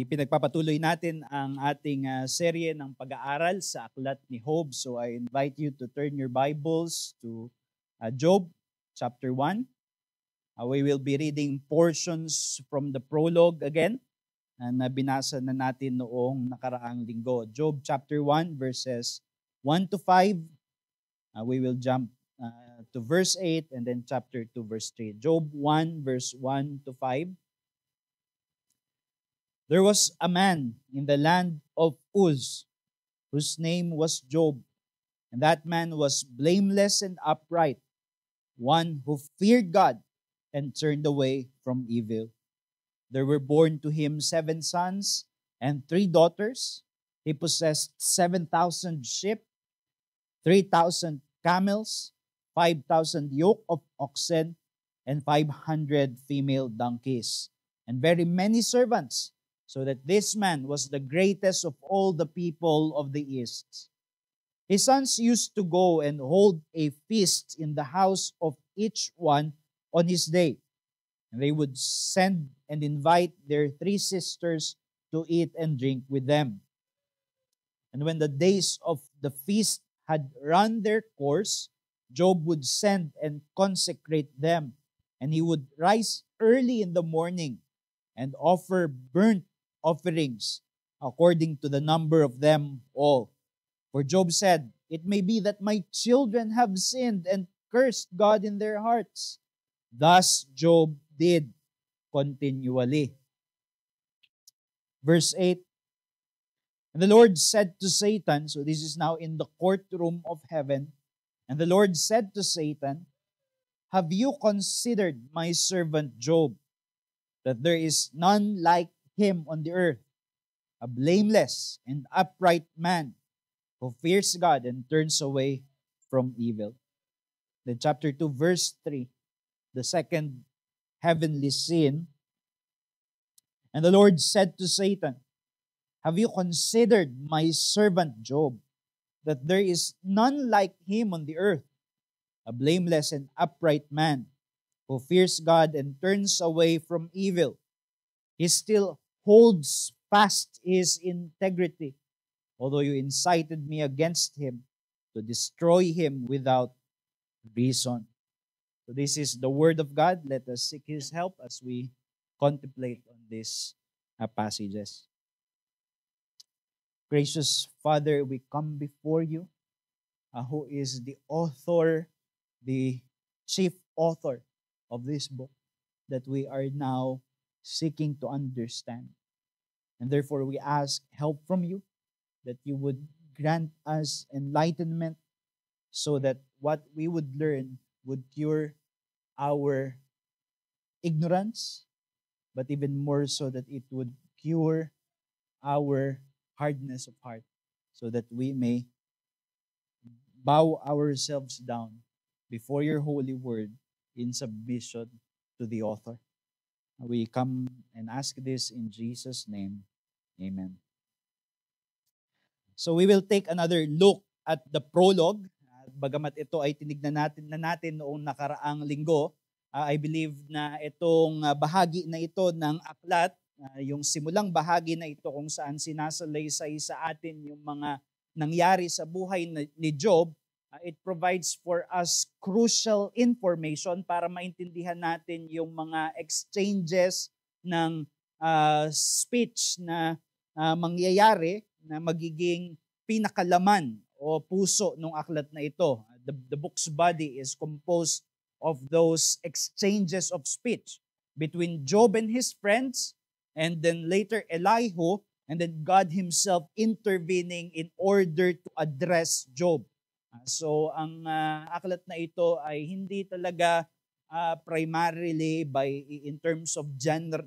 Ipinagpapatuloy natin ang ating serye ng pag-aaral sa aklat ni Job. So I invite you to turn your Bibles to Job chapter 1. We will be reading portions from the prologue again na binasa na natin noong nakaraang linggo. Job chapter 1 verses 1 to 5. We will jump to verse 8 and then chapter 2 verse 3. Job 1 verse 1 to 5. There was a man in the land of Uz, whose name was Job, and that man was blameless and upright, one who feared God and turned away from evil. There were born to him 7 sons and 3 daughters. He possessed 7,000 sheep, 3,000 camels, 5,000 yoke of oxen, and 500 female donkeys, and very many servants, so that this man was the greatest of all the people of the East. His sons used to go and hold a feast in the house of each one on his day. And they would send and invite their 3 sisters to eat and drink with them. And when the days of the feast had run their course, Job would send and consecrate them. And he would rise early in the morning and offer burnt offerings according to the number of them all. For Job said, "It may be that my children have sinned and cursed God in their hearts." Thus Job did continually. Verse 8, and the Lord said to Satan, so this is now in the courtroom of heaven, and the Lord said to Satan, "Have you considered my servant Job, that there is none like him on the earth, a blameless and upright man who fears God and turns away from evil?" Then chapter 2, verse 3, the second heavenly scene. And the Lord said to Satan, "Have you considered my servant Job, that there is none like him on the earth, a blameless and upright man who fears God and turns away from evil? He still holds fast his integrity, although you incited me against him to destroy him without reason." So this is the word of God. Let us seek his help as we contemplate on these passages. Gracious Father, we come before you, who is the author, the chief author of this book that we are now seeking to understand. And therefore, we ask help from you, that you would grant us enlightenment so that what we would learn would cure our ignorance, but even more so that it would cure our hardness of heart, so that we may bow ourselves down before your holy word in submission to the author. We come and ask this in Jesus' name. Amen. So we will take another look at the prologue. Bagamat ito ay tinignan natin noong nakaraang linggo, I believe na itong bahagi na ito ng aklat, yung simulang bahagi na ito kung saan sinasalaysay sa atin yung mga nangyari sa buhay ni Job, it provides for us crucial information para maintindihan natin yung mga exchanges ng speech na mangyayari na magiging pinakalaman o puso ng aklat na ito. The book's body is composed of those exchanges of speech between Job and his friends, and then later Elihu, and then God himself intervening in order to address Job. So ang aklat na ito ay hindi talaga primarily in terms of genre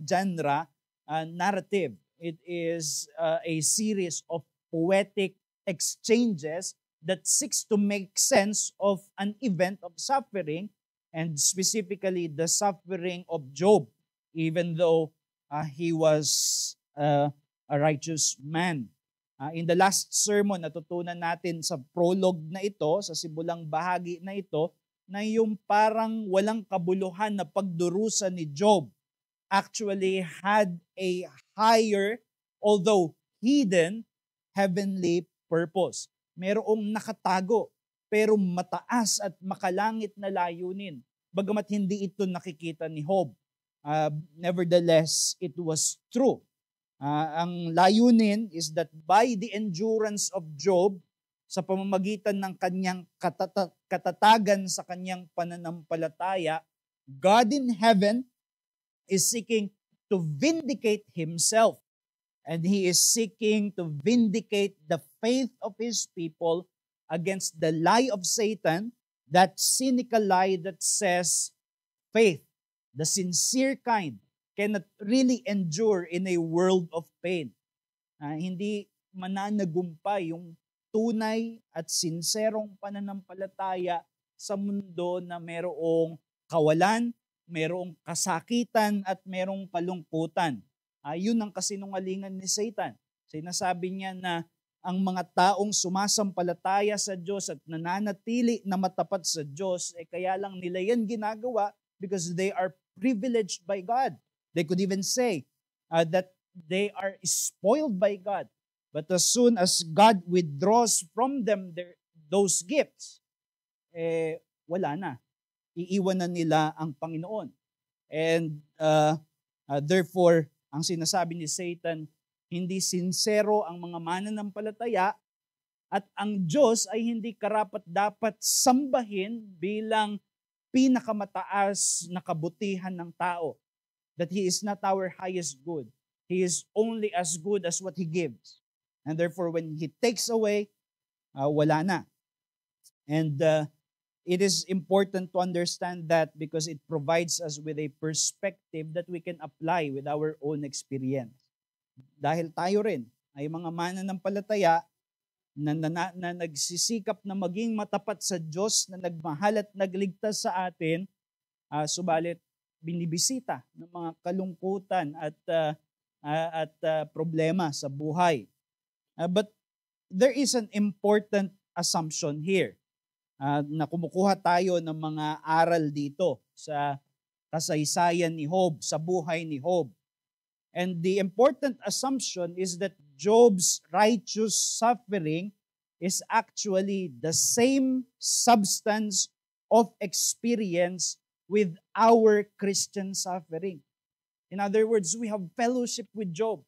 narrative. It is a series of poetic exchanges that seeks to make sense of an event of suffering, and specifically the suffering of Job, even though he was a righteous man. In the last sermon, natutunan natin sa prologue na ito, sa simulang bahagi na ito, na yung parang walang kabuluhan na pagdurusa ni Job actually had a higher although hidden, heavenly purpose. Merong nakatago, pero mataas at makalangit na layunin. Bagamat hindi ito nakikita ni Job, nevertheless, it was true. Ang layunin is that by the endurance of Job, sa pamamagitan ng kanyang katatagan sa kanyang pananampalataya, God in heaven is seeking to vindicate Himself. And He is seeking to vindicate the faith of His people against the lie of Satan, that cynical lie that says faith, the sincere kind, cannot really endure in a world of pain. Hindi mananagumpay yung tunay at sinserong pananampalataya sa mundo na merong kawalan, merong kasakitan, at merong kalungkutan. Yun ang kasinungalingan ni Satan. Sinasabi niya na ang mga taong sumasampalataya sa Diyos at nananatili na matapat sa Diyos, kaya lang nila yan ginagawa because they are privileged by God. They could even say that they are spoiled by God. But as soon as God withdraws from them those gifts, wala na. Iiwan na nila ang Panginoon. And therefore, ang sinasabi ni Satan, hindi sincero ang mga mananampalataya at ang Diyos ay hindi karapat-dapat sambahin bilang pinakamataas na kabutihan ng tao. That He is not our highest good. He is only as good as what He gives. And therefore, when He takes away, wala na. And it is important to understand that because it provides us with a perspective that we can apply with our own experience. Dahil tayo rin ay mga mananampalataya na nagsisikap na maging matapat sa Diyos na nagmahal at nagligtas sa atin, subalit binibisita ng mga kalungkutan at problema sa buhay. But there is an important assumption here na kumukuha tayo ng mga aral dito sa kasaysayan ni Job, sa buhay ni Job. And the important assumption is that Job's righteous suffering is actually the same substance of experience with our Christian suffering. In other words, we have fellowship with Job,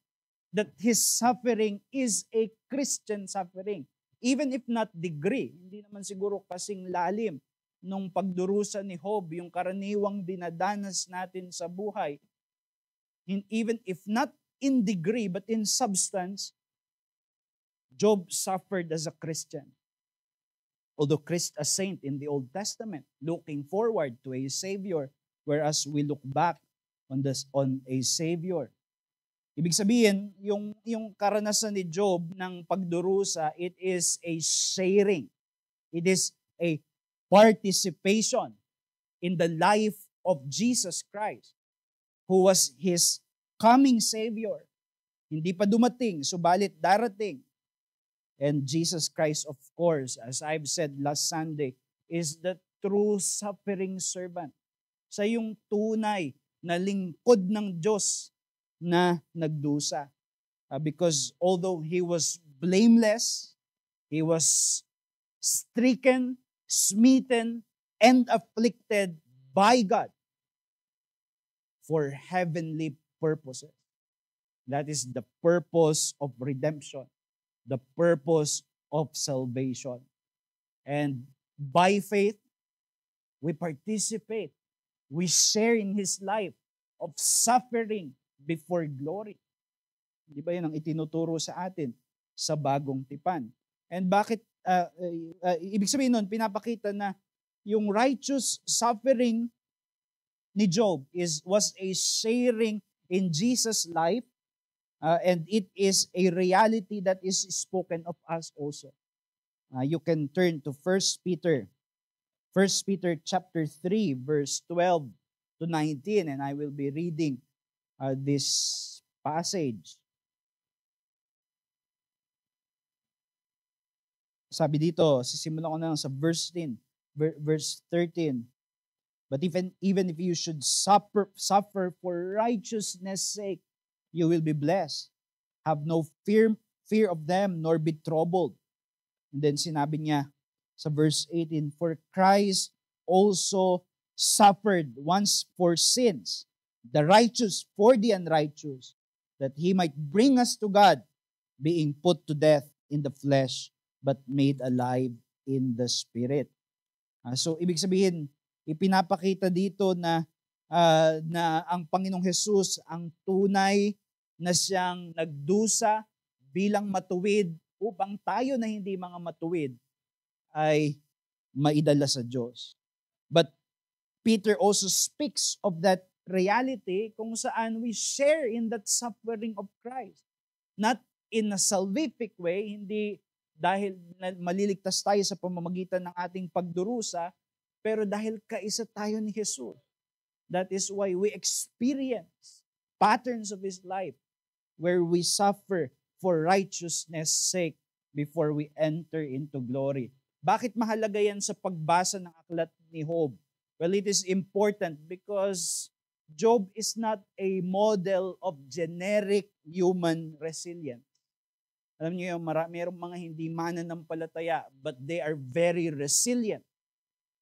that his suffering is a Christian suffering. Even if not degree, hindi naman siguro kasing lalim nung pagdurusa ni Job, yung karaniwang dinadanas natin sa buhay. Even if not in degree, but in substance, Job suffered as a Christian. Although Christ a saint in the Old Testament, looking forward to a Savior, whereas we look back on a Savior. Ibig sabihin, yung karanasan ni Job ng pagdurusa, it is a sharing. It is a participation in the life of Jesus Christ, who was his coming Savior. Hindi pa dumating, subalit darating. And Jesus Christ, of course, as I've said last Sunday, is the true suffering servant. Siya yung tunay na lingkod ng Diyos na nagdusa. Because although He was blameless, He was stricken, smitten, and afflicted by God for heavenly purposes. That is the purpose of redemption, the purpose of salvation. And by faith, we participate. We share in His life of suffering before glory. Di ba yun ang itinuturo sa atin sa bagong tipan? And bakit, ibig sabihin nun, pinapakita na yung righteous suffering ni Job was a sharing in Jesus' life, and it is a reality that is spoken of us also. You can turn to 1 Peter chapter 3, verse 12 to 19, and I will be reading this passage. Sabi dito, sisimulan ko na lang sa verse 13. But even if you should suffer for righteousness' sake, you will be blessed. Have no fear of them, nor be troubled. And then sinabi niya sa verse 18, for Christ also suffered once for sins, the righteous for the unrighteous, that he might bring us to God, being put to death in the flesh, but made alive in the Spirit. So, ibig sabihin, ipinapakita dito na ang Panginoong Hesus ang tunay na siyang nagdusa bilang matuwid upang tayo na hindi mga matuwid ay maidala sa Diyos. But Peter also speaks of that reality kung saan we share in that suffering of Christ. Not in a salvific way, hindi dahil maliligtas tayo sa pamamagitan ng ating pagdurusa, pero dahil kaisa tayo ni Jesus. That is why we experience patterns of His life where we suffer for righteousness' sake before we enter into glory. Bakit mahalaga yan sa pagbasa ng aklat ni Job? Well, it is important because Job is not a model of generic human resilience. Alam niyo, mayroong mga hindi mananampalataya, but they are very resilient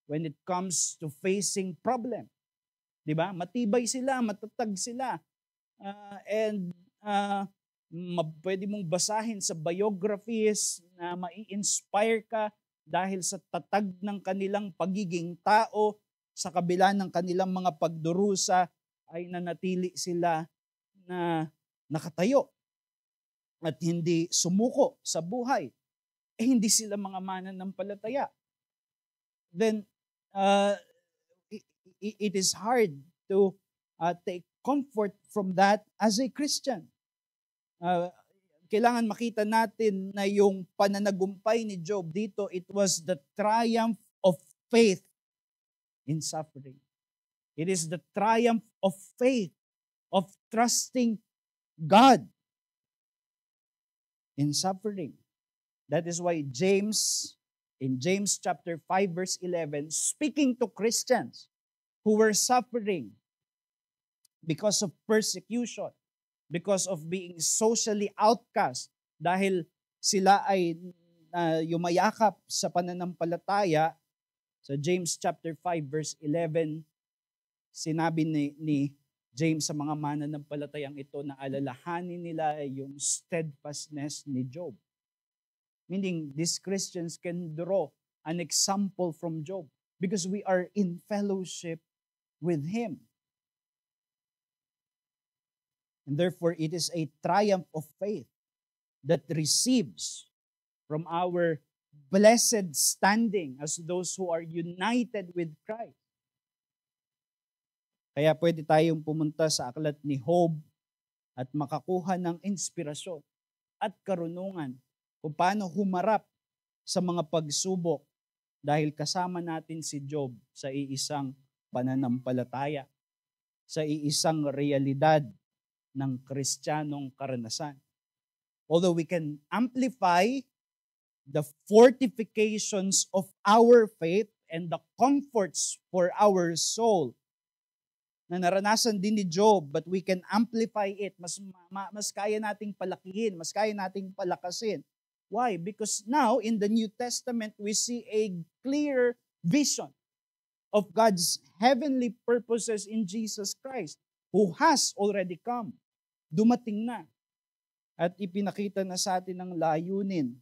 when it comes to facing problem. Diba? Matibay sila, matatag sila. Pwede mong basahin sa biographies na mai-inspire ka dahil sa tatag ng kanilang pagiging tao, sa kabila ng kanilang mga pagdurusa, ay nanatili sila na nakatayo at hindi sumuko sa buhay. Hindi sila mga mananampalataya. Then, it is hard to take comfort from that as a Christian. Kailangan makita natin na yung pananagumpay ni Job dito, it was the triumph of faith in suffering. It is the triumph of faith, of trusting God in suffering. That is why James, in James chapter 5 verse 11, speaking to Christians who were suffering because of persecution, because of being socially outcast, dahil sila ay yumayakap sa pananampalataya, sa James chapter 5 verse 11, sinabi ni James sa mga mananampalatayang ito na alalahanin nila yung steadfastness ni Job. Meaning, these Christians can draw an example from Job because we are in fellowship with him. And therefore, it is a triumph of faith that receives from our blessed standing as those who are united with Christ. Kaya pwede tayong pumunta sa aklat ni Job at makakuha ng inspirasyon at karunungan kung paano humarap sa mga pagsubok dahil kasama natin si Job sa iisang pananampalataya, sa iisang realidad ng Kristiyanong karanasan. Although we can amplify the fortifications of our faith and the comforts for our soul na naranasan din ni Job, but we can amplify it. Mas kaya nating palakihin, mas kaya nating palakasin. Why? Because now, in the New Testament, we see a clear vision of God's heavenly purposes in Jesus Christ, who has already come. Dumating na. At ipinakita na sa atin ang layunin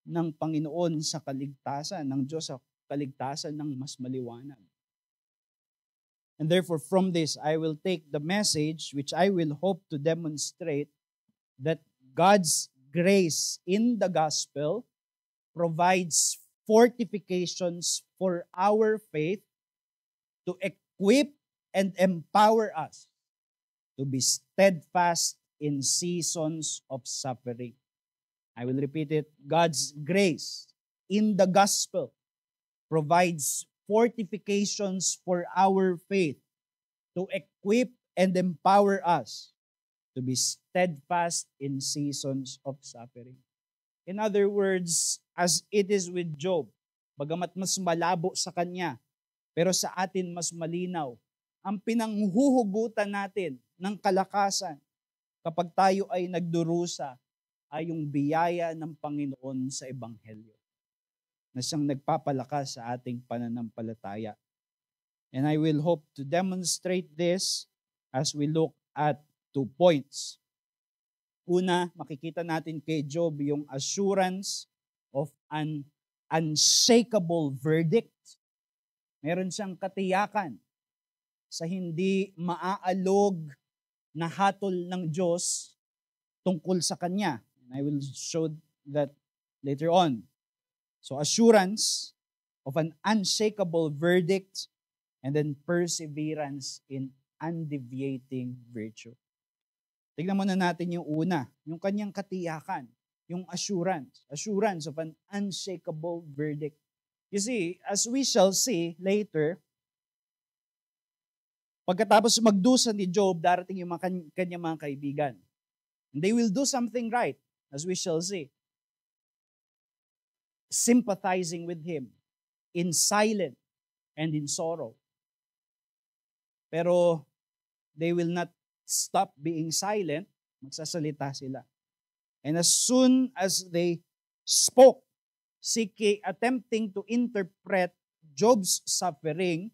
ng Panginoon sa kaligtasan, ng Diyos sa kaligtasan ng mas maliwanag. And therefore, from this, I will take the message which I will hope to demonstrate that God's grace in the gospel provides fortifications for our faith to equip and empower us to be steadfast in seasons of suffering. I will repeat it. God's grace in the gospel provides fortifications for our faith to equip and empower us to be steadfast in seasons of suffering. In other words, as it is with Job, bagamat mas malabo sa kanya, pero sa atin mas malinaw, ang pinanghuhugutan natin ng kalakasan kapag tayo ay nagdurusa, ay yung biyaya ng Panginoon sa Ebanghelyo na siyang nagpapalakas sa ating pananampalataya. And I will hope to demonstrate this as we look at 2 points. Una, makikita natin kay Job yung assurance of an unshakable verdict. Meron siyang katiyakan sa hindi maaalog na hatol ng Diyos tungkol sa kanya. And I will show that later on. So assurance of an unshakable verdict and then perseverance in undeviating virtue. Tignan muna natin yung una, yung kanyang katiyakan, yung assurance of an unshakable verdict. You see, as we shall see later, pagkatapos magdusa ni Job, darating yung kanyang mga kaibigan. And they will do something right, as we shall see. Sympathizing with him in silence and in sorrow. Pero they will not stop being silent, magsasalita sila. And as soon as they spoke, attempting to interpret Job's suffering,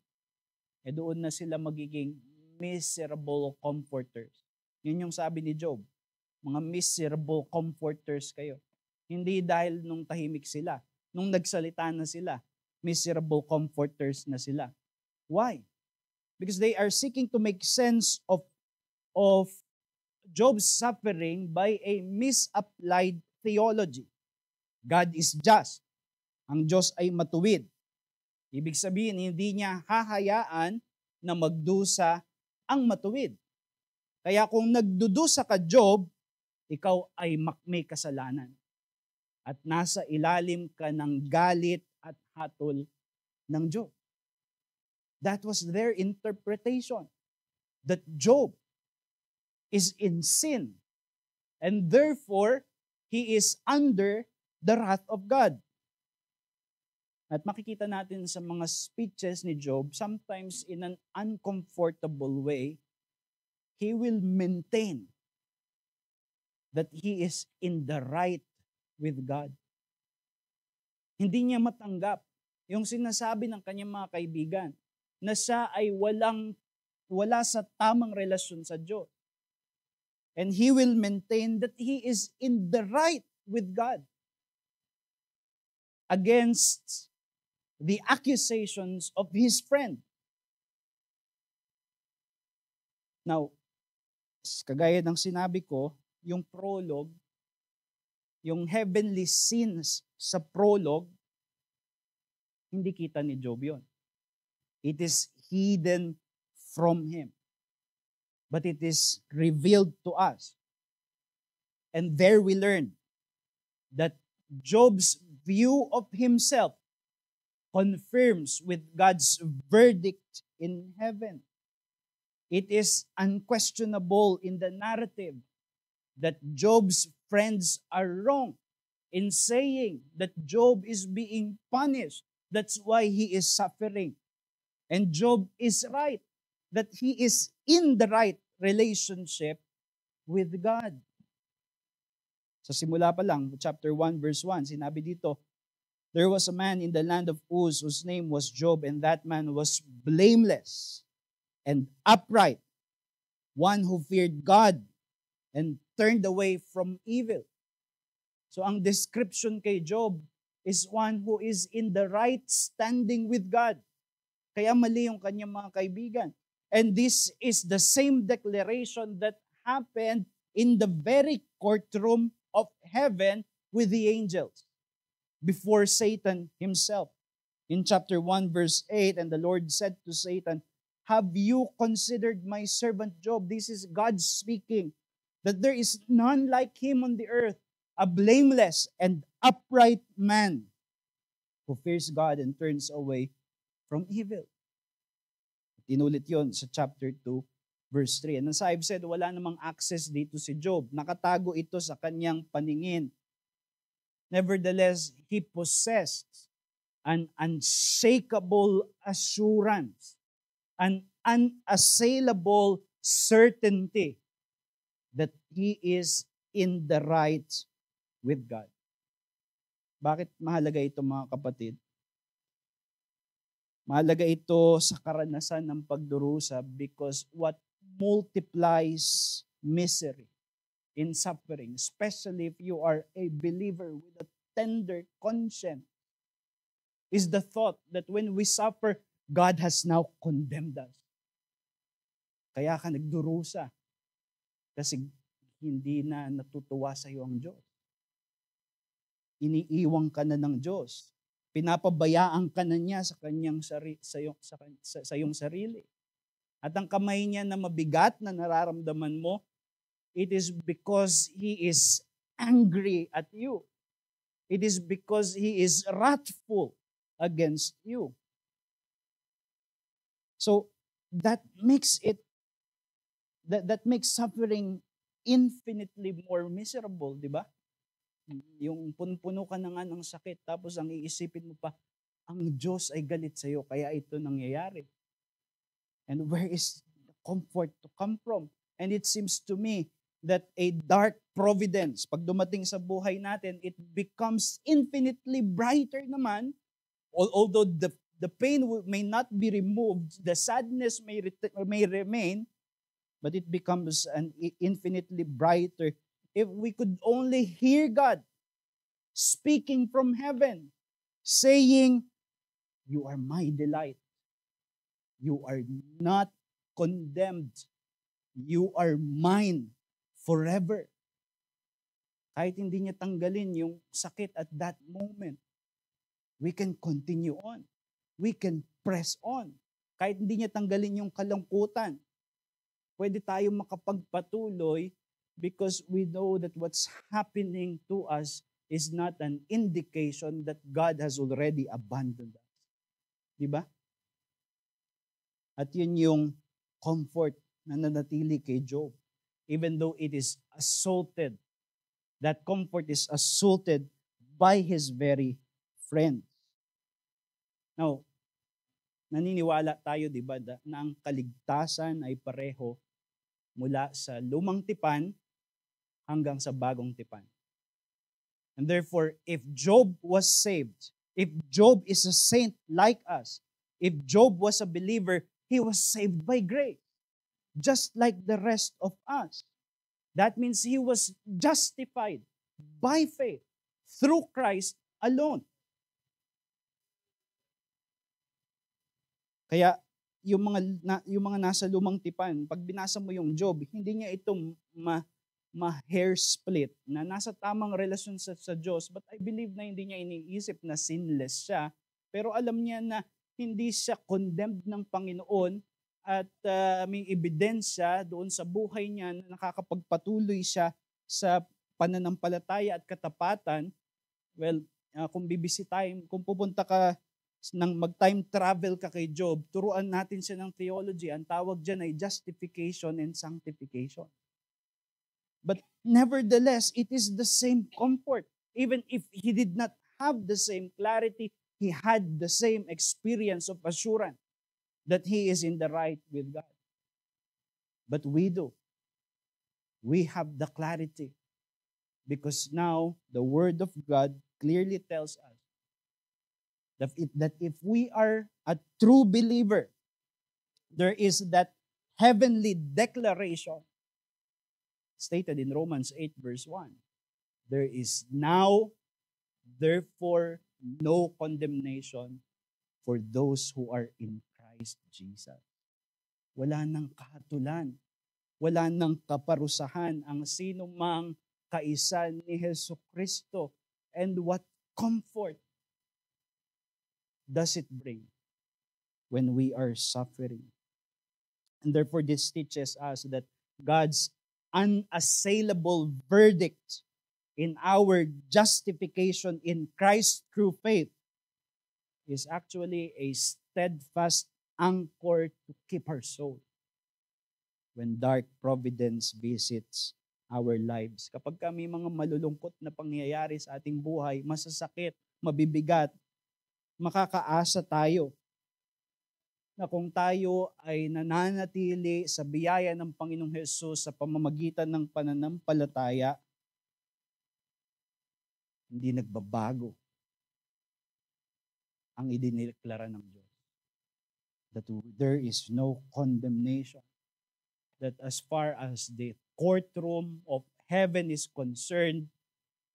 doon na sila magiging miserable comforters. Yun yung sabi ni Job, mga miserable comforters kayo. Hindi dahil nung tahimik sila, nung nagsalita na sila, miserable comforters na sila. Why? Because they are seeking to make sense of Job's suffering by a misapplied theology. God is just. Ang Diyos ay matuwid. Ibig sabihin, hindi niya hahayaan na magdusa ang matuwid. Kaya kung nagdudusa ka, Job, ikaw ay may kasalanan. At nasa ilalim ka ng galit at hatol ng Job. That was their interpretation. That Job is in sin. And therefore, he is under the wrath of God. At makikita natin sa mga speeches ni Job, sometimes in an uncomfortable way, he will maintain that he is in the right with God. Hindi niya matanggap yung sinasabi ng kanyang mga kaibigan na siya ay wala sa tamang relasyon sa Diyos. And he will maintain that he is in the right with God against the accusations of his friend. Now, kagaya ng sinabi ko, yung prologue, yung heavenly scenes sa prologue, hindi kita ni Job yun. It is hidden from him. But it is revealed to us. And there we learn that Job's view of himself confirms with God's verdict in heaven. It is unquestionable in the narrative that Job's friends are wrong in saying that Job is being punished. That's why he is suffering. And Job is right, that he is in the right relationship with God. Sa simula pa lang, chapter 1, verse 1, sinabi dito, there was a man in the land of Uz whose name was Job, and that man was blameless and upright, one who feared God and turned away from evil. So ang description kay Job is one who is in the right standing with God. Kaya mali yung kanyang mga kaibigan. And this is the same declaration that happened in the very courtroom of heaven with the angels before Satan himself. In chapter 1, verse 8, and the Lord said to Satan, have you considered my servant Job? This is God speaking, that there is none like him on the earth, a blameless and upright man who fears God and turns away from evil. Tinulit yon sa chapter 2, verse 3. And as I've said, wala namang access dito si Job. Nakatago ito sa kanyang paningin. Nevertheless, he possessed an unshakable assurance, an unassailable certainty that he is in the right with God. Bakit mahalaga ito, mga kapatid? Mahalaga ito sa karanasan ng pagdurusa because what multiplies misery in suffering, especially if you are a believer with a tender conscience, is the thought that when we suffer, God has now condemned us. Kaya ka nagdurusa kasi hindi na natutuwa sa iyo ang Diyos. Iniiwang ka na ng Diyos. Pinapabayaan ka na niya sa kanyang sa iyong sarili. At ang kamay niya na mabigat na nararamdaman mo, it is because He is angry at you. It is because He is wrathful against you. So that makes suffering infinitely more miserable, di ba? Yung puno ka na nga ng sakit, tapos ang iisipin mo pa, ang Diyos ay galit sa iyo, kaya ito nangyayari. And where is the comfort to come from? And it seems to me that a dark providence, pag dumating sa buhay natin, it becomes infinitely brighter naman, although the pain may not be removed, the sadness may remain, but it becomes an infinitely brighter if we could only hear God speaking from heaven, saying, "You are my delight. You are not condemned. You are mine forever." Kahit hindi niya tanggalin yung sakit at that moment, we can continue on. We can press on. Kahit hindi niya tanggalin yung kalungkutan, pwede tayong makapagpatuloy because we know that what's happening to us is not an indication that God has already abandoned us. Diba? At yun yung comfort na nanatili kay Job. Even though it is assaulted, that comfort is assaulted by his very friends. Now, naniniwala tayo, diba, na ang kaligtasan ay pareho mula sa lumang tipan hanggang sa bagong tipan. And therefore, if Job was saved, if Job is a saint like us, if Job was a believer, he was saved by grace, just like the rest of us. That means he was justified by faith through Christ alone. Kaya yung mga nasa lumang tipan, pag binasa mo yung Job, hindi niya ito ma-hair split na nasa tamang relasyon sa Diyos, but I believe na hindi niya iniisip na sinless siya, pero alam niya na hindi siya condemned ng Panginoon at may ebidensya doon sa buhay niya na nakakapagpatuloy siya sa pananampalataya at katapatan. Well, kung pupunta ka nang mag-time travel ka kay Job, turuan natin siya ng theology. Ang tawag dyan ay justification and sanctification. But nevertheless, it is the same comfort. Even if he did not have the same clarity, he had the same experience of assurance that he is in the right with God. But we do. We have the clarity because now the Word of God clearly tells us that if we are a true believer, there is that heavenly declaration stated in Romans 8 verse 1. There is now, therefore, no condemnation for those who are in Christ Jesus. Wala nang kahatulan, wala nang kaparusahan ang sino mang kaisa ni Jesucristo. And what comfort does it bring when we are suffering? And therefore, this teaches us that God's unassailable verdict in our justification in Christ through faith is actually a steadfast anchor to keep our soul when dark providence visits our lives. Kapag kami mga malulungkot na pangyayari sa ating buhay, masasakit, mabibigat, makakaasa tayo na kung tayo ay nananatili sa biyaya ng Panginoong Hesus sa pamamagitan ng pananampalataya, hindi nagbabago ang idinideklara ng Diyos. That there is no condemnation. That as far as the courtroom of heaven is concerned,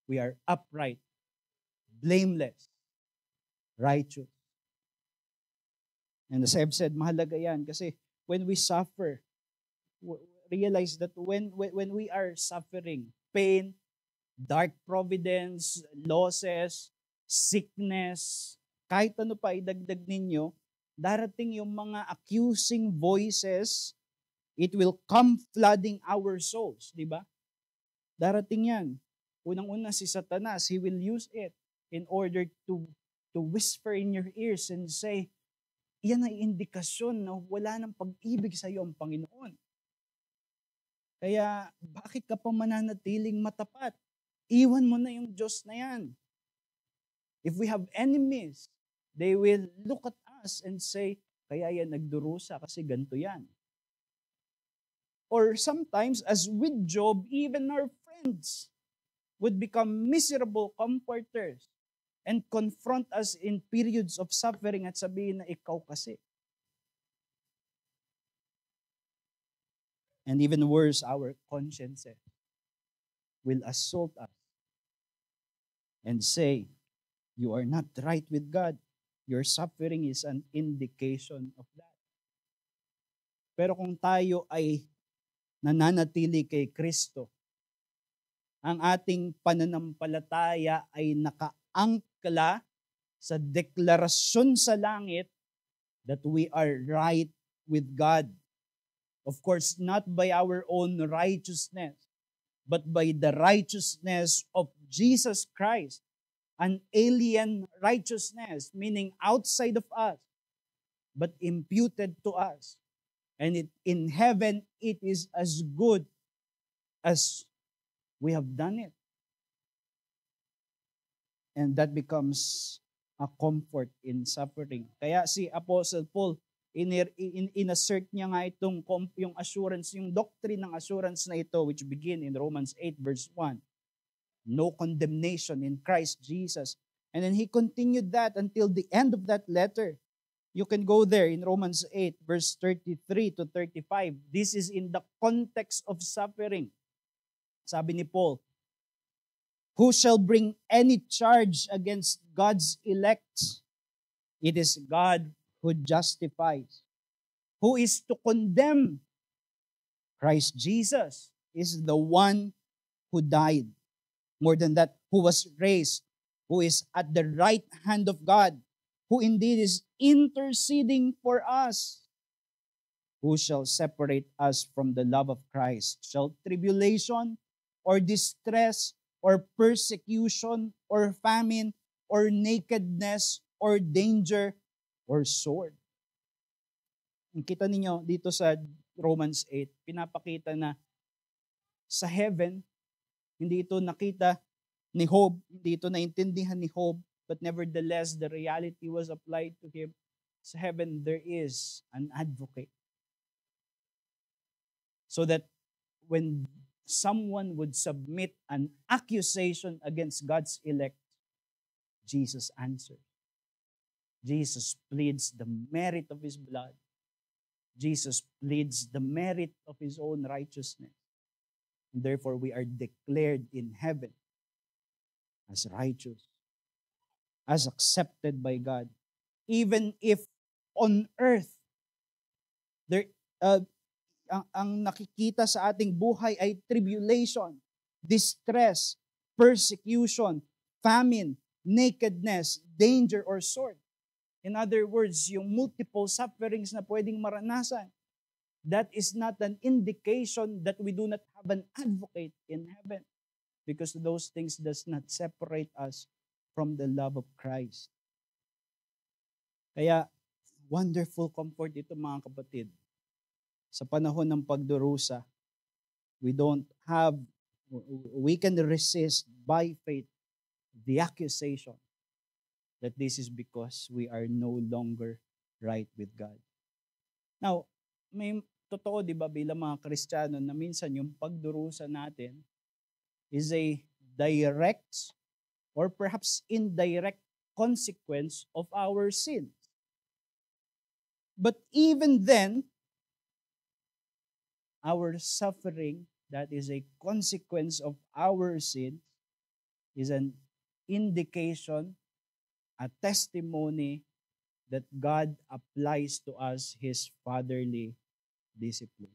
we are upright, blameless, righteous. And as I've said, mahalaga yan kasi when we suffer, realize that when we are suffering, pain, dark providence, losses, sickness, kahit ano pa idagdag ninyo, darating yung mga accusing voices, it will come flooding our souls, di ba? Darating yan. Unang-una si Satanas, he will use it in order to whisper in your ears and say, yan ay indikasyon na wala ng pag-ibig sa iyo ang Panginoon. Kaya bakit ka pa mananatiling matapat? Iwan mo na yung Diyos na yan. If we have enemies, they will look at us and say, kaya yan nagdurusa kasi ganito yan. Or sometimes, as with Job, even our friends would become miserable comforters and confront us in periods of suffering at sabihin na ikaw kasi. And even worse, our consciences will assault us and say, you are not right with God. Your suffering is an indication of that. Pero kung tayo ay nananatili kay Kristo, ang ating pananampalataya ay nakaangkla sa deklarasyon sa langit that we are right with God. Of course, not by our own righteousness, but by the righteousness of Jesus Christ, an alien righteousness, meaning outside of us, but imputed to us. And in heaven, it is as good as we have done it. And that becomes a comfort in suffering. Kaya si Apostle Paul, in-assert niya nga itong yung assurance, yung doctrine ng assurance na ito, which begin in Romans 8 verse 1. No condemnation in Christ Jesus. And then he continued that until the end of that letter. You can go there in Romans 8 verse 33 to 35. This is in the context of suffering. Sabi ni Paul, who shall bring any charge against God's elect? It is God who justifies. Who is to condemn? Christ Jesus is the one who died. More than that, who was raised, who is at the right hand of God, who indeed is interceding for us. Who shall separate us from the love of Christ? Shall tribulation or distress or persecution or famine or nakedness or danger or sword? Kita ninyo dito sa Romans 8, pinapakita na sa heaven, hindi ito nakita ni Job, hindi ito naintindihan ni Job, but nevertheless, the reality was applied to him. Sa heaven, there is an advocate. So that when someone would submit an accusation against God's elect, Jesus answers. Jesus pleads the merit of His blood. Jesus pleads the merit of His own righteousness. And therefore, we are declared in heaven as righteous, as accepted by God. Even if on earth, there, ang nakikita sa ating buhay ay tribulation, distress, persecution, famine, nakedness, danger, or sword. In other words, yung multiple sufferings na pwedeng maranasan, that is not an indication that we do not have an advocate in heaven, because those things does not separate us from the love of Christ. Kaya, wonderful comfort ito mga kapatid. Sa panahon ng pagdurusa, we can resist by faith the accusation that this is because we are no longer right with God. Now, may totoo, di ba, bilang mga Kristiyano na minsan yung pagdurusa natin is a direct or perhaps indirect consequence of our sin. But even then, our suffering that is a consequence of our sin is an indication, a testimony that God applies to us His fatherly discipline.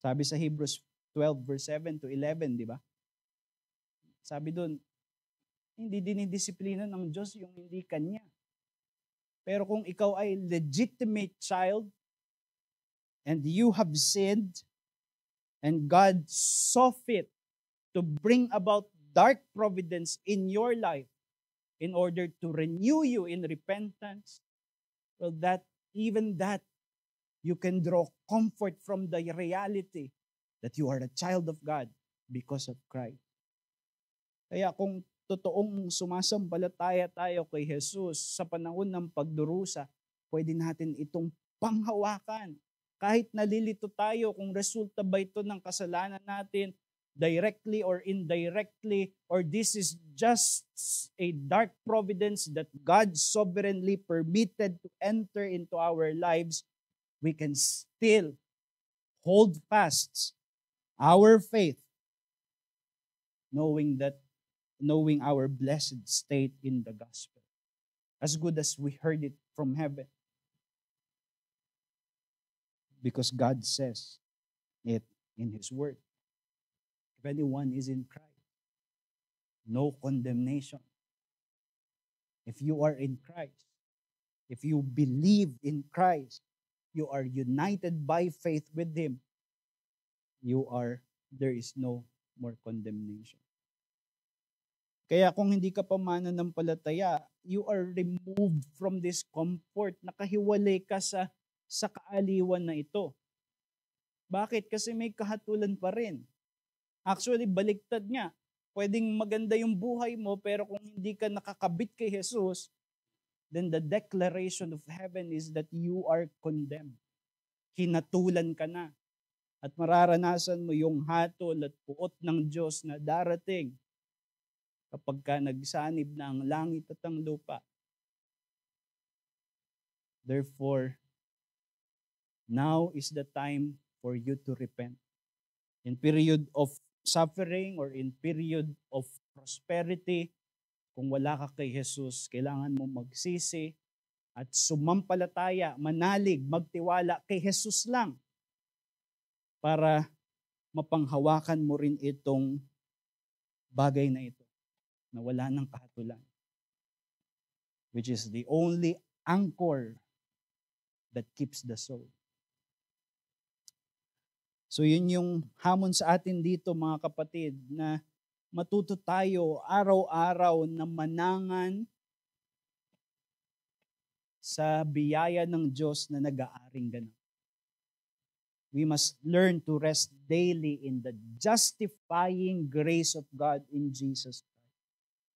Sabi sa Hebrews 12 verse 7 to 11, di ba? Sabi doon, hindi dinidisiplina ng Diyos yung hindi kanya. Pero kung ikaw ay legitimate child and you have sinned and God saw fit to bring about dark providence in your life in order to renew you in repentance, well, even that, you can draw comfort from the reality that you are a child of God because of Christ. Kaya kung totoong sumasampalataya tayo kay Jesus sa panahon ng pagdurusa, pwede natin itong panghawakan. Kahit nalilito tayo kung resulta ba ito ng kasalanan natin, directly or indirectly, or this is just a dark providence that God sovereignly permitted to enter into our lives, we can still hold fast our faith, knowing our blessed state in the gospel. As good as we heard it from heaven. Because God says it in His word. If anyone is in Christ, no condemnation. If you are in Christ, if you believe in Christ, you are united by faith with Him, there is no more condemnation. Kaya kung hindi ka pa mananampalataya, you are removed from this comfort. Nakahiwalay ka sa kaaliwan na ito. Bakit? Kasi may kahatulan pa rin. Actually, baliktad nga. Pwedeng maganda yung buhay mo, pero kung hindi ka nakakabit kay Jesus, then the declaration of heaven is that you are condemned. Hinatulan ka na. At mararanasan mo yung hatol at puot ng Diyos na darating kapag ka nagsanib na ang langit at ang lupa. Therefore, now is the time for you to repent. In period of suffering or in period of prosperity, kung wala ka kay Jesus, kailangan mo magsisi at sumampalataya, manalig, magtiwala kay Jesus lang para mapanghawakan mo rin itong bagay na ito na wala ng kahatulan, which is the only anchor that keeps the soul. So yun yung hamon sa atin dito, mga kapatid, na matuto tayo araw-araw na manangan sa biyaya ng Diyos na nag-aaring ganap. We must learn to rest daily in the justifying grace of God in Jesus Christ.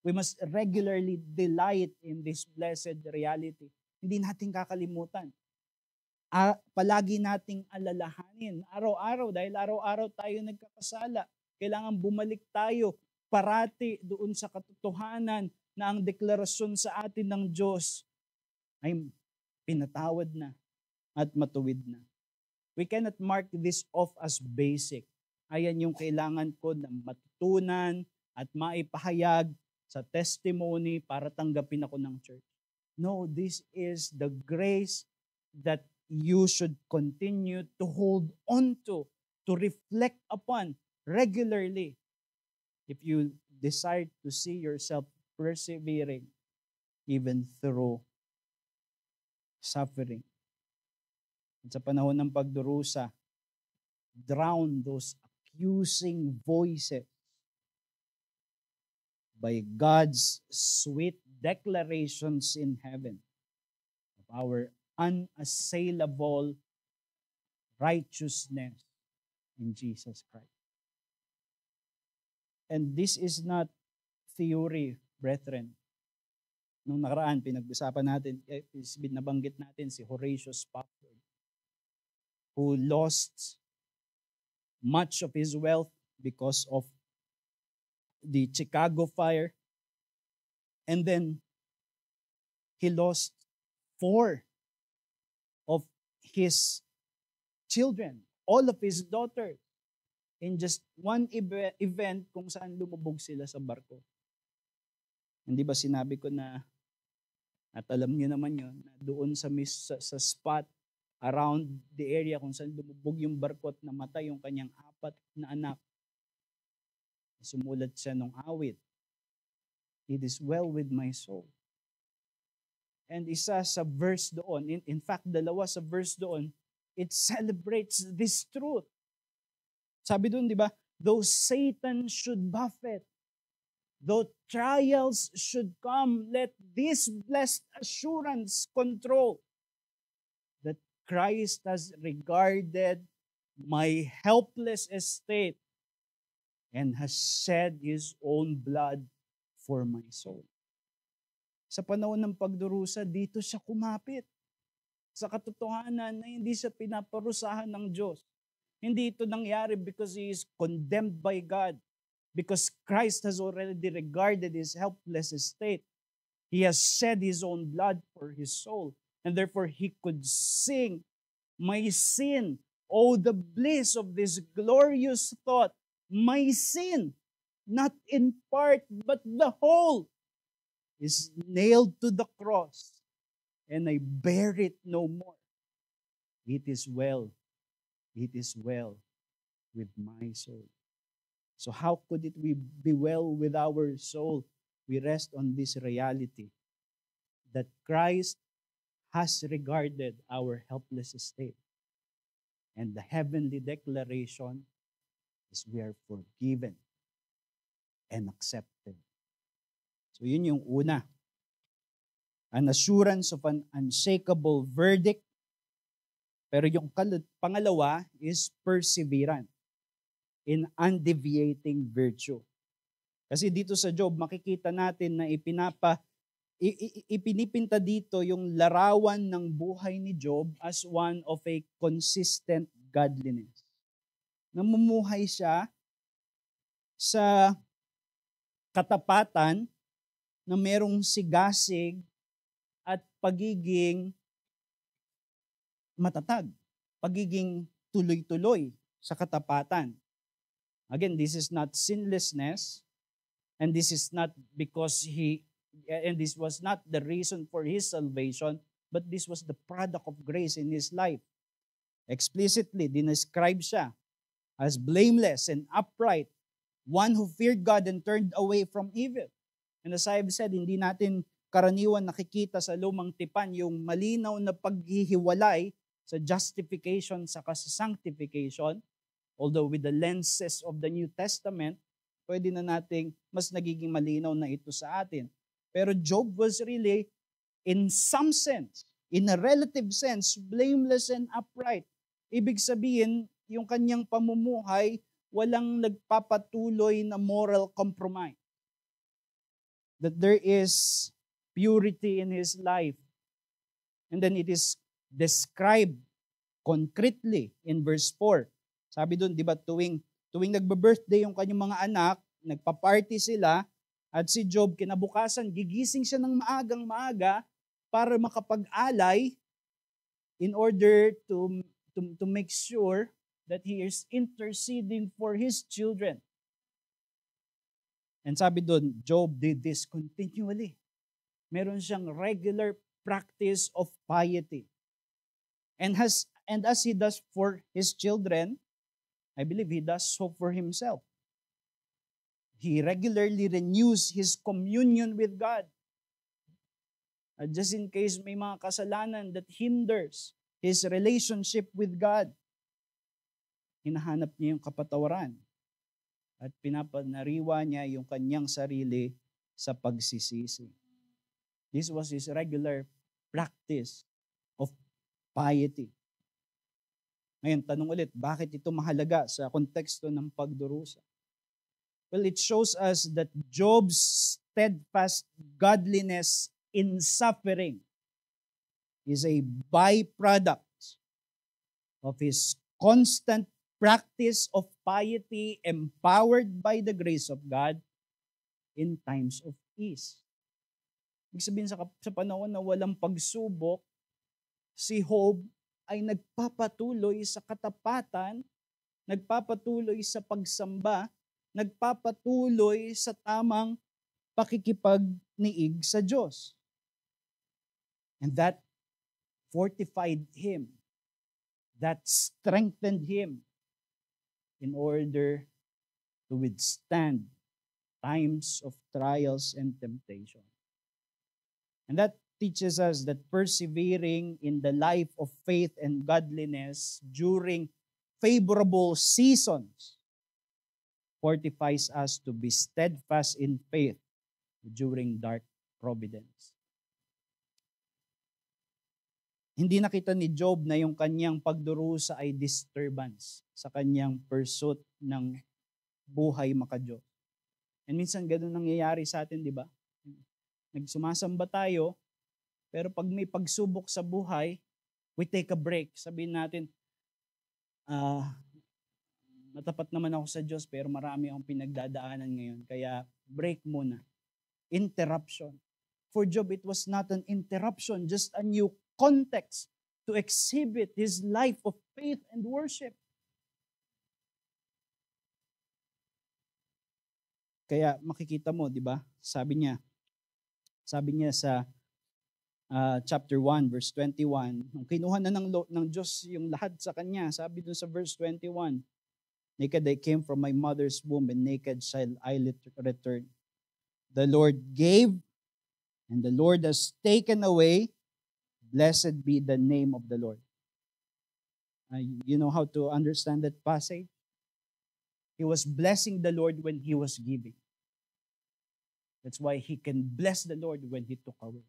We must regularly delight in this blessed reality. Hindi natin kakalimutan. Palagi nating alalahanin araw-araw, dahil araw-araw tayo nagkakasala. Kailangan bumalik tayo parati doon sa katotohanan na ang deklarasyon sa atin ng Diyos ay pinatawad na at matuwid na. We cannot mark this off as basic. Ayan yung kailangan ko na matutunan at maipahayag sa testimony para tanggapin ako ng church. No, this is the grace that you should continue to hold on to reflect upon regularly if you desire to see yourself persevering even through suffering. At sa panahon ng pagdurusa, drown those accusing voices by God's sweet declarations in heaven of our unassailable righteousness in Jesus Christ. And this is not theory, brethren. Nung nakaraan, pinag-usapan natin, nabanggit natin si Horatius Spafford. who lost much of his wealth because of the Chicago fire. And then he lost 4 of his children, all of his daughters, in just one event kung saan lumubog sila sa barko. Hindi ba sinabi ko na, at alam niyo naman yun, na doon sa spot around the area kung saan lumubog yung barko at namatay yung kanyang 4 na anak, sumulat siya ng awit, "It is well with my soul." And isa sa verse doon, in fact, dalawa sa verse doon, it celebrates this truth. Sabi doon, di ba, though Satan should buffet, though trials should come, let this blessed assurance control that Christ has regarded my helpless estate and has shed His own blood for my soul. Sa panahon ng pagdurusa, dito siya kumapit sa katotohanan na hindi siya pinaparusahan ng Diyos. Hindi ito nangyari because he is condemned by God, because Christ has already regarded his helpless estate. He has shed his own blood for his soul, and therefore he could sing, "My sin, oh the bliss of this glorious thought, my sin, not in part but the whole, is nailed to the cross, and I bear it no more. It is well. It is well with my soul." So how could it be well with our soul? We rest on this reality that Christ has regarded our helpless estate. And the heavenly declaration is we are forgiven and accepted. So yun yung una. An assurance of an unshakable verdict. Pero yung pangalawa is perseverance in undeviating virtue. Kasi dito sa Job, makikita natin na ipinipinta dito yung larawan ng buhay ni Job as one of a consistent godliness. Namumuhay siya sa katapatan na merong sigasig at pagiging matatag, pagiging tuloy-tuloy sa katapatan. Again, this is not sinlessness, and this is not because this was not the reason for his salvation, but this was the product of grace in his life. Explicitly, dinescribe siya as blameless and upright, one who feared God and turned away from evil. And as I've said, hindi natin karaniwan nakikita sa lumang tipan yung malinaw na paghihiwalay sa justification sa sanctification. Although with the lenses of the New Testament, pwede na nating mas nagiging malinaw na ito sa atin. Pero Job was really, in some sense, in a relative sense, blameless and upright. Ibig sabihin, yung kanyang pamumuhay, walang nagpapatuloy na moral compromise. That there is purity in his life. And then it is described concretely in verse 4. Sabi doon, di ba, tuwing nagbe-birthday yung kanyang mga anak, nagpa-party sila, at si Job kinabukasan, gigising siya ng maagang-maaga para makapag-alay in order to make sure that he is interceding for his children. And sabi doon, Job did this continually. Meron siyang regular practice of piety. And as he does for his children, I believe he does so for himself. He regularly renews his communion with God. Just in case may mga kasalanan that hinders his relationship with God, hinahanap niya yung kapatawaran at pinapanariwa niya yung kanyang sarili sa pagsisisi. This was his regular practice of piety. Ngayon, tanong ulit, bakit ito mahalaga sa konteksto ng pagdurusa? Well, it shows us that Job's steadfast godliness in suffering is a byproduct of his constant practice of piety empowered by the grace of God in times of ease. Ibig sabihin sa panahon na walang pagsubok, si Job ay nagpapatuloy sa katapatan, nagpapatuloy sa pagsamba, nagpapatuloy sa tamang pakikipagniig sa Diyos. And that fortified him, that strengthened him in order to withstand times of trials and temptation. And that teaches us that persevering in the life of faith and godliness during favorable seasons fortifies us to be steadfast in faith during dark providence. Hindi nakita ni Job na yung kanyang pagdurusa ay disturbance sa kanyang pursuit ng buhay makadiyos. And minsan ganun nangyayari sa atin, di ba? Nagsumasamba tayo, pero pag may pagsubok sa buhay, we take a break. Sabihin natin, matapat naman ako sa Diyos, pero marami akong pinagdadaanan ngayon. Kaya break muna. Interruption. For Job, it was not an interruption, just a new context to exhibit his life of faith and worship. Kaya makikita mo, di ba? Sabi niya sa chapter 1, verse 21, nung kinuha na ng Diyos yung lahat sa kanya, sabi dun sa verse 21, naked I came from my mother's womb, and naked shall I return. The Lord gave, and the Lord has taken away. Blessed be the name of the Lord. You know how to understand that passage? He was blessing the Lord when he was giving. That's why he can bless the Lord when he took away.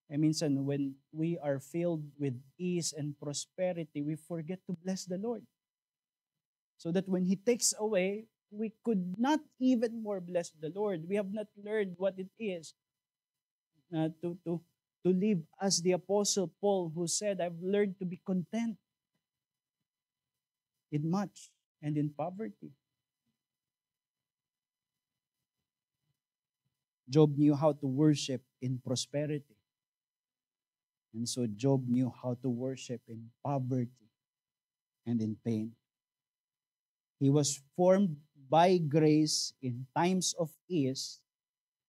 And minsan, when we are filled with ease and prosperity, we forget to bless the Lord. So that when he takes away, we could not even more bless the Lord. We have not learned what it is to live as the Apostle Paul, who said, I've learned to be content in much and in poverty. Job knew how to worship in prosperity. And so Job knew how to worship in poverty and in pain. He was formed by grace in times of ease.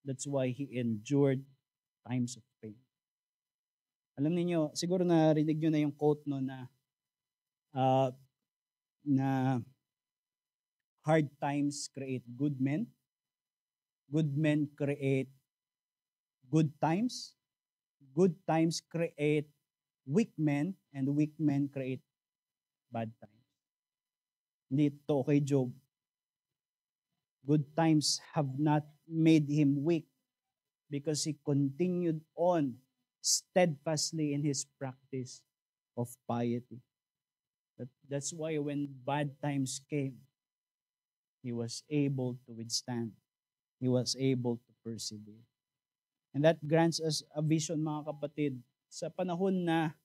That's why he endured times of pain. Alam niyo, siguro narinig niyo na yung quote no na hard times create good men. Good men create good times. Good times create weak men, and weak men create bad times. Hindi ito kay Job. Good times have not made him weak because he continued on steadfastly in his practice of piety. That's why when bad times came, he was able to withstand. He was able to persevere. And that grants us a vision, mga kapatid, sa panahon na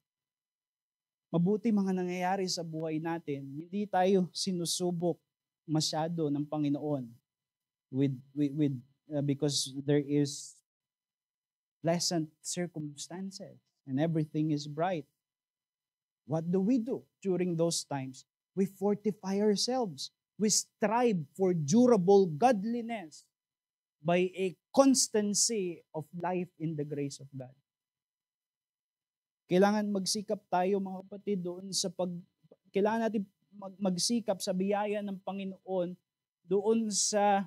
mabuti mga nangyayari sa buhay natin, hindi tayo sinusubok masyado ng Panginoon because there is pleasant circumstances and everything is bright. What do we do during those times? We fortify ourselves. We strive for durable godliness by a constancy of life in the grace of God. Kailangan magsikap tayo, mga kapatid, kailangan natin magsikap sa biyaya ng Panginoon doon sa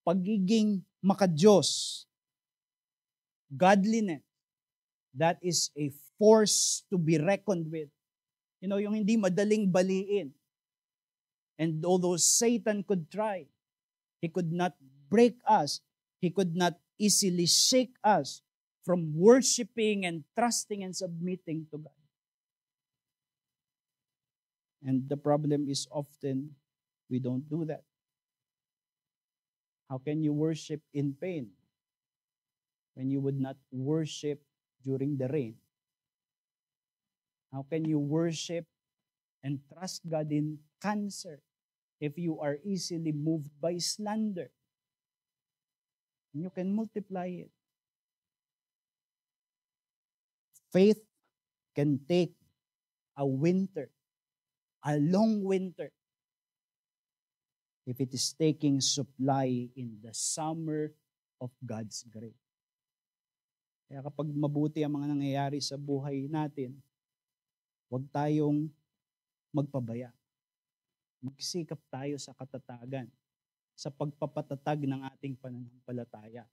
pagiging makadiyos. Godliness, that is a force to be reckoned with. You know, yung hindi madaling baliin. And although Satan could try, he could not break us. He could not easily shake us from worshiping and trusting and submitting to God. And the problem is often we don't do that. How can you worship in pain when you would not worship during the rain? How can you worship and trust God in cancer if you are easily moved by slander? And you can multiply it. Faith can take a winter, a long winter, if it is taking supply in the summer of God's grace. Kaya kapag mabuti ang mga nangyayari sa buhay natin, huwag tayong magpabaya. Magsikap tayo sa katatagan, sa pagpapatatag ng ating pananampalataya,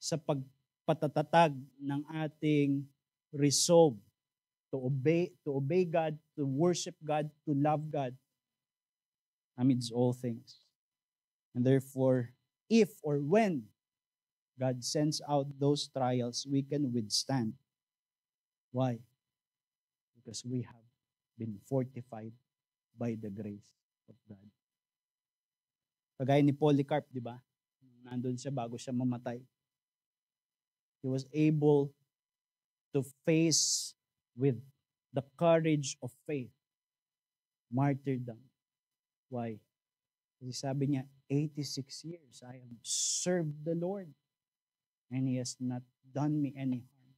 sa pagpatatag ng ating resolve to obey God, to worship God, to love God amidst all things. And therefore, if or when God sends out those trials, we can withstand. Why? Because we have been fortified by the grace of God. Kagaya ni Polycarp, di ba? Nandun siya bago siya mamatay. He was able to face with the courage of faith martyrdom. Why? Kasi sabi niya, 86 years I have served the Lord and He has not done me any harm.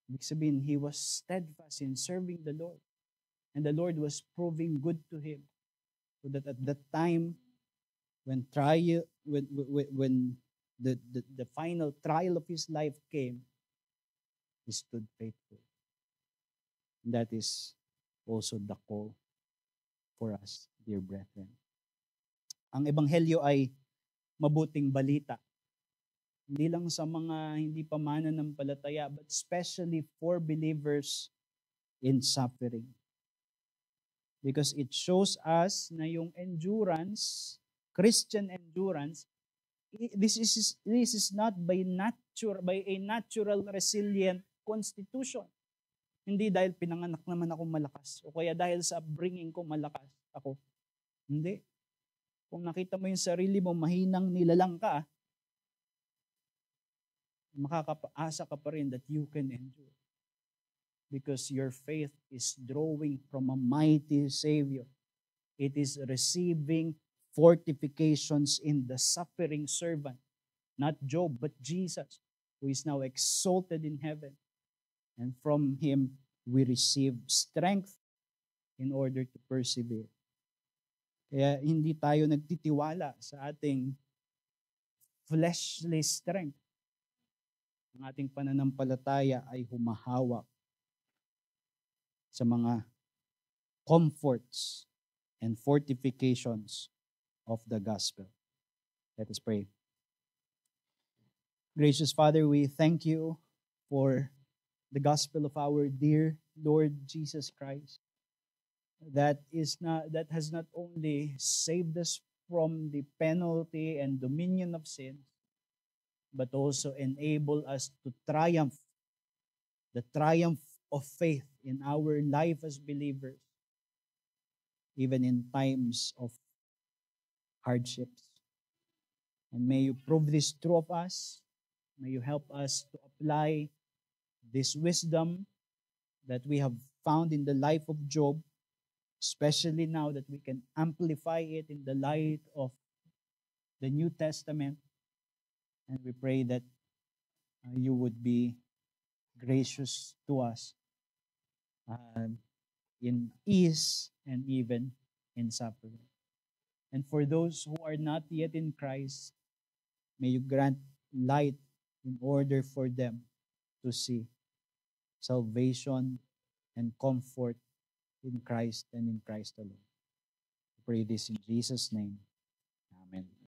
Ibig sabihin, he was steadfast in serving the Lord. And the Lord was proving good to him. So that at that time, when the final trial of his life came, he stood faithful. And that is also the call for us, dear brethren. Ang ebanghelyo ay mabuting balita. Hindi lang sa mga hindi pa mananampalataya, but especially for believers in suffering. Because it shows us na yung endurance, Christian endurance, this is not by a natural resilient constitution. Hindi dahil pinanganak naman ako malakas o kaya dahil sa upbringing ko malakas ako. Hindi. Kung nakita mo yung sarili mo mahinang nilalang ka, makakaasa ka pa rin that you can endure. Because your faith is drawing from a mighty Savior. It is receiving fortifications in the suffering servant. Not Job, but Jesus, who is now exalted in heaven. And from Him, we receive strength in order to persevere. Kaya hindi tayo nagtitiwala sa ating fleshly strength. Ang ating pananampalataya ay humahawak sa mga comforts and fortifications of the gospel. Let us pray. Gracious Father, we thank you for the gospel of our dear Lord Jesus Christ. That has not only saved us from the penalty and dominion of sin, but also enable us to triumph, the triumph of faith in our life as believers, even in times of hardships. And may you prove this true of us. May you help us to apply this wisdom that we have found in the life of Job, especially now that we can amplify it in the light of the New Testament. And we pray that you would be gracious to us in ease and even in suffering. And for those who are not yet in Christ, may you grant light in order for them to see salvation and comfort in Christ and in Christ alone. I pray this in Jesus' name. Amen.